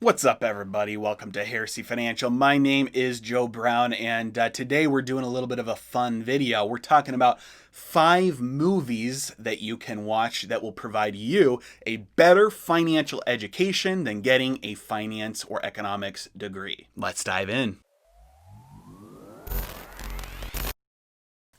What's up, everybody? Welcome to Heresy Financial. My name is Joe Brown, and today we're doing a little bit of a fun video. We're talking about 5 movies that you can watch that will provide you a better financial education than getting a finance or economics degree. Let's dive in.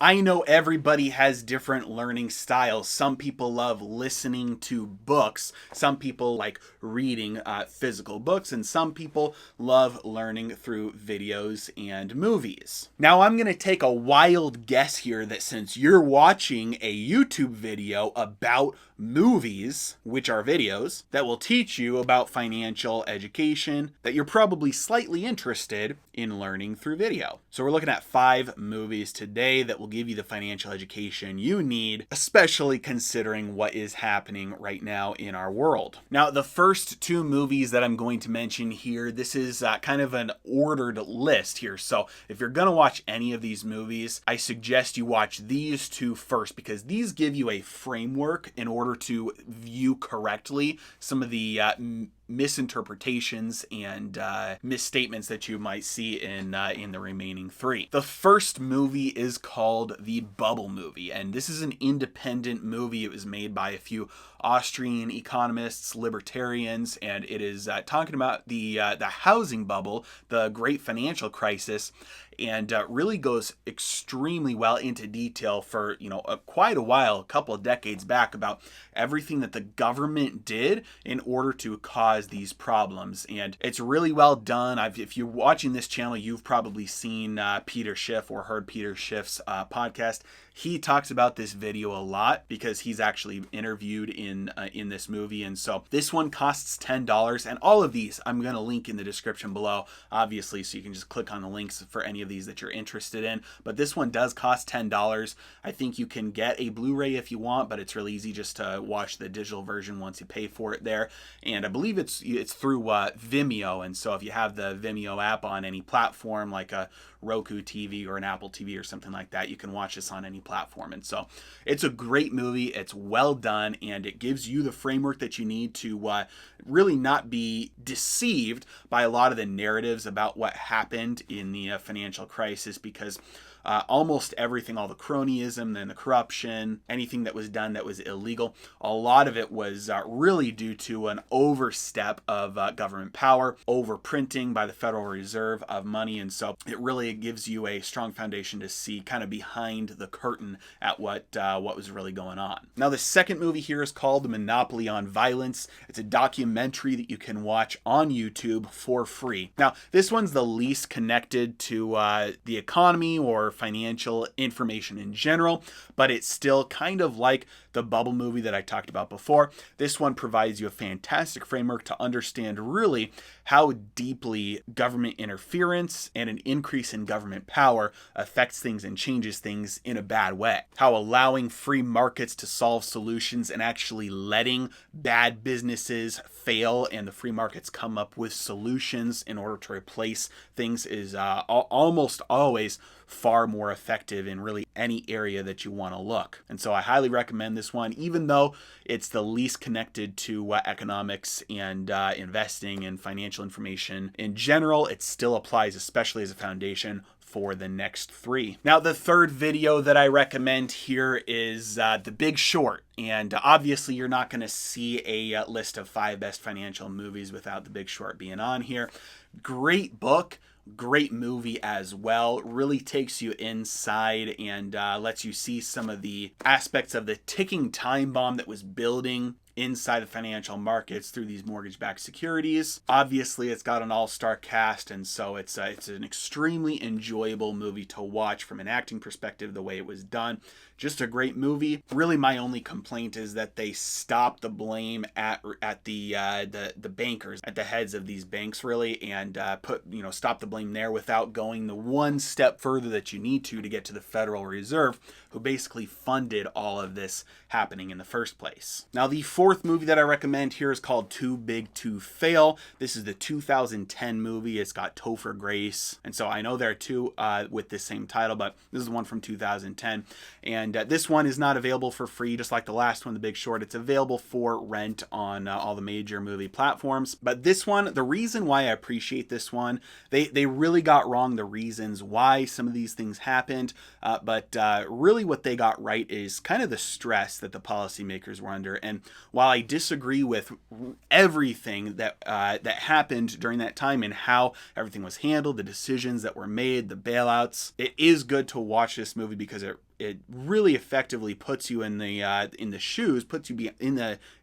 I know everybody has different learning styles. Some people love listening to books. Some people like reading physical books, and some people love learning through videos and movies. Now, I'm going to take a wild guess here that since you're watching a YouTube video about movies, which are videos, that will teach you about financial education, that you're probably slightly interested in learning through video. So we're looking at 5 movies today that will give you the financial education you need, especially considering what is happening right now in our world. Now, the first 2 movies that I'm going to mention here, this is kind of an ordered list here. So if you're going to watch any of these movies, I suggest you watch these 2 first, because these give you a framework in order to view correctly some of the misinterpretations and misstatements that you might see in the remaining 3. The first movie is called The Bubble Movie, and this is an independent movie. It was made by a few Austrian economists, libertarians, and it is talking about the housing bubble, the great financial crisis, and really goes extremely well into detail for quite a while, a couple of decades back, about everything that the government did in order to cause these problems. And it's really well done. If you're watching this channel, you've probably seen Peter Schiff or heard Peter Schiff's podcast. He talks about this video a lot because he's actually interviewed in this movie. And so this one costs $10, and all of these I'm going to link in the description below, obviously, so you can just click on the links for any of these that you're interested in. But this one does cost $10. I think you can get a Blu-ray if you want, but it's really easy just to watch the digital version once you pay for it there. And I believe it's through Vimeo, and so if you have the Vimeo app on any platform like a Roku TV or an Apple TV or something like that, you can watch this on any platform. And so it's a great movie. It's well done, and it gives you the framework that you need to really not be deceived by a lot of the narratives about what happened in the financial crisis, because almost everything, all the cronyism and the corruption, anything that was done that was illegal, a lot of it was really due to an overstep of government power, overprinting by the Federal Reserve of money. And so it really gives you a strong foundation to see kind of behind the curtain at what was really going on. Now, the second movie here is called The Monopoly on Violence. It's a documentary that you can watch on YouTube for free. Now, this one's the least connected to the economy or financial information in general, but it's still kind of like the Bubble Movie that I talked about before. This one provides you a fantastic framework to understand really how deeply government interference and an increase in government power affects things and changes things in a bad way. How allowing free markets to solve solutions and actually letting bad businesses fail and the free markets come up with solutions in order to replace things is almost always far more effective in really any area that you want to look. And so I highly recommend this one, even though it's the least connected to economics and investing and financial information in general. It still applies, especially as a foundation for the next 3. Now, the third video that I recommend here is The Big Short. And obviously, you're not going to see a list of 5 best financial movies without The Big Short being on here. Great book. Great movie as well. Really takes you inside and lets you see some of the aspects of the ticking time bomb that was building inside the financial markets through these mortgage-backed securities. Obviously, it's got an all-star cast, and so it's an extremely enjoyable movie to watch from an acting perspective, the way it was done. Just a great movie. Really, my only complaint is that they stopped the blame at the bankers, at the heads of these banks, really, and stop the blame there without going the one step further that you need to get to the Federal Reserve, who basically funded all of this happening in the first place. Now, the fourth fourth movie that I recommend here is called Too Big to Fail. This is the 2010 movie. It's got Topher Grace. And so I know there are two with this same title, but this is one from 2010. And this one is not available for free, just like the last one, The Big Short. It's available for rent on all the major movie platforms. But this one, the reason why I appreciate this one, they really got wrong the reasons why some of these things happened. But really what they got right is kind of the stress that the policymakers were under. And while I disagree with everything that happened during that time and how everything was handled, the decisions that were made, the bailouts, it is good to watch this movie because it really effectively puts you in the shoes,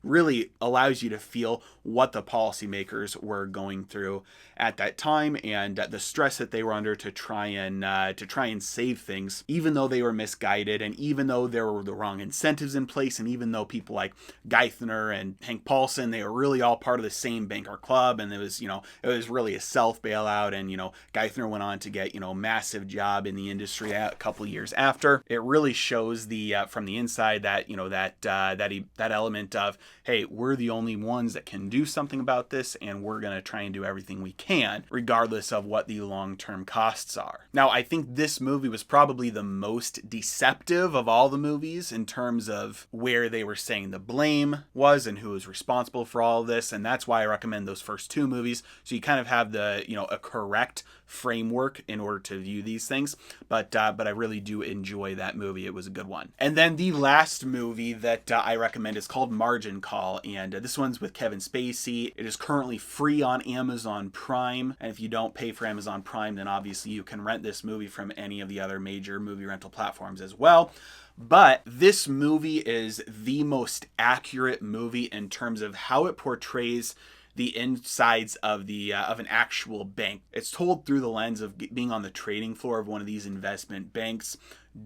really allows you to feel what the policymakers were going through at that time and the stress that they were under to try and save things, even though they were misguided and even though there were the wrong incentives in place, and even though people like Geithner and Hank Paulson, they were really all part of the same banker club, and it was really a self bailout, and Geithner went on to get massive job in the industry a couple years after. It really shows from the inside that that element of, hey, we're the only ones that can do something about this, and we're going to try and do everything we can, regardless of what the long-term costs are. Now, I think this movie was probably the most deceptive of all the movies in terms of where they were saying the blame was and who was responsible for all of this, and that's why I recommend those first two movies, so you kind of have a correct framework in order to view these things. But I really do enjoy that movie. It was a good one. And then the last movie that I recommend is called Margin Call, and this one's with Kevin Spacey. It is currently free on Amazon Prime, and if you don't pay for Amazon Prime, then obviously you can rent this movie from any of the other major movie rental platforms as well. But this movie is the most accurate movie in terms of how it portrays the insides of an actual bank. It's told through the lens of being on the trading floor of one of these investment banks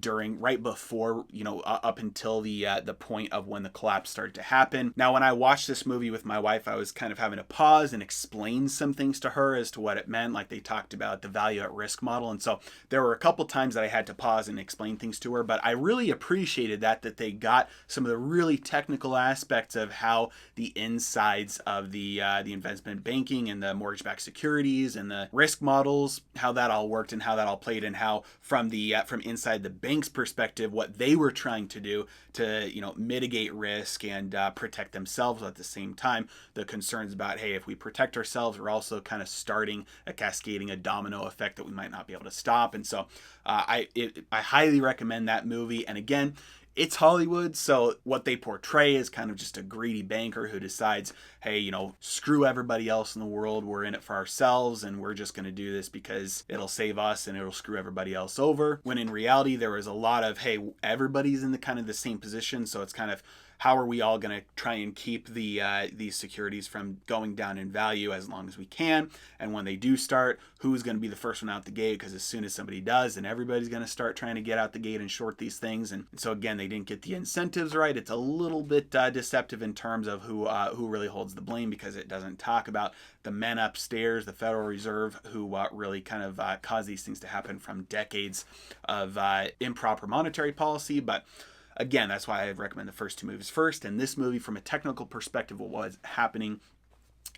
right before, up until the point of when the collapse started to happen. Now, when I watched this movie with my wife, I was kind of having to pause and explain some things to her as to what it meant. Like, they talked about the value at risk model. And so there were a couple times that I had to pause and explain things to her, but I really appreciated that they got some of the really technical aspects of how the insides of the investment banking and the mortgage-backed securities and the risk models, how that all worked and how that all played, and how from inside the bank's perspective, what they were trying to do to mitigate risk and protect themselves at the same time. The concerns about, hey, if we protect ourselves, we're also kind of starting a domino effect that we might not be able to stop. And so I highly recommend that movie. And again, it's Hollywood, so what they portray is kind of just a greedy banker who decides, hey, screw everybody else in the world. We're in it for ourselves, and we're just going to do this because it'll save us and it'll screw everybody else over. When in reality, there was a lot of, hey, everybody's in the same position, so it's kind of, how are we all going to try and keep these securities from going down in value as long as we can? And when they do start, who's going to be the first one out the gate? Because as soon as somebody does, then everybody's going to start trying to get out the gate and short these things. And so again, they didn't get the incentives right. It's a little bit deceptive in terms of who really holds the blame, because it doesn't talk about the men upstairs, the Federal Reserve, who really kind of caused these things to happen from decades of improper monetary policy. But again, that's why I recommend the first two movies first. And this movie, from a technical perspective, what was happening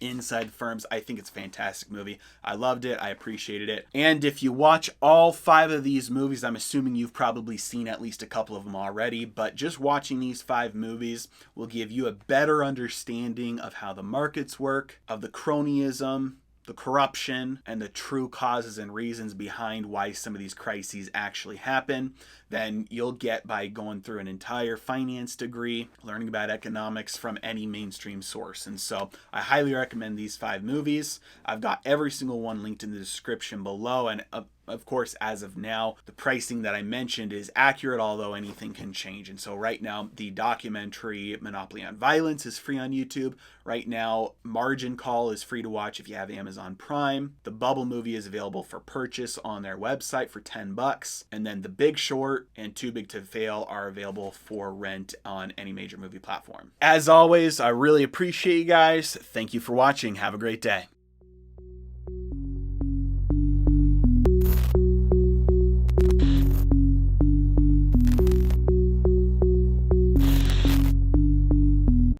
inside firms, I think it's a fantastic movie. I loved it. I appreciated it. And if you watch all 5 of these movies, I'm assuming you've probably seen at least a couple of them already, but just watching these 5 movies will give you a better understanding of how the markets work, of the cronyism, the corruption, and the true causes and reasons behind why some of these crises actually happen than you'll get by going through an entire finance degree, learning about economics from any mainstream source. And so I highly recommend these 5 movies. I've got every single one linked in the description below, and of course, as of now, the pricing that I mentioned is accurate, although anything can change. And so right now, the documentary Monopoly on Violence is free on YouTube. Right now, Margin Call is free to watch if you have Amazon Prime. The Bubble movie is available for purchase on their website for $10. And then The Big Short and Too Big to Fail are available for rent on any major movie platform. As always, I really appreciate you guys. Thank you for watching. Have a great day.